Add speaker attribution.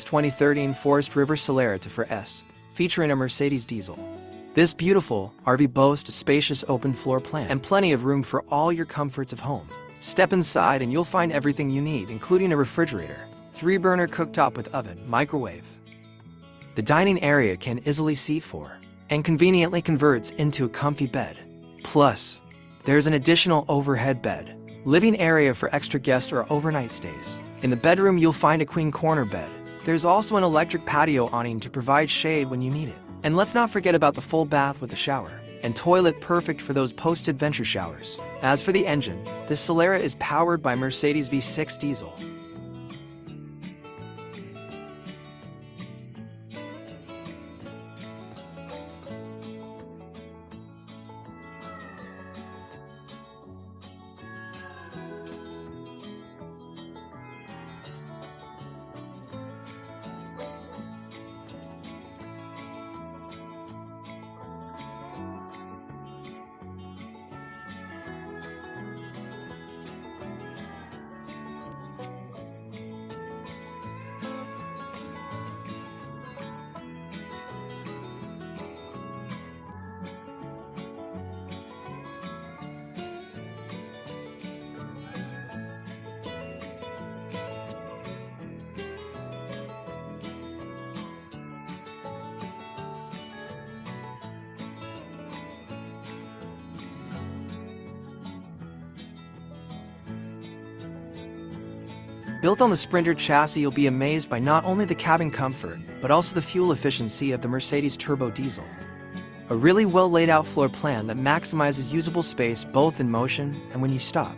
Speaker 1: 2013 Forest River Solera to 4S, featuring a Mercedes diesel. This beautiful RV boasts a spacious open floor plan and plenty of room for all your comforts of home. Step inside and you'll find everything you need, including a refrigerator, 3-burner cooktop with oven, microwave. The dining area can easily seat 4 and conveniently converts into a comfy bed. Plus, there's an additional overhead bed, living area for extra guests or overnight stays. In the bedroom, you'll find a queen corner bed. There's also an electric patio awning to provide shade when you need it. And let's not forget about the full bath with a shower and toilet, perfect for those post-adventure showers. As for the engine, this Solera is powered by Mercedes V6 diesel. Built on the Sprinter chassis, you'll be amazed by not only the cabin comfort, but also the fuel efficiency of the Mercedes turbo diesel. A really well laid out floor plan that maximizes usable space both in motion and when you stop.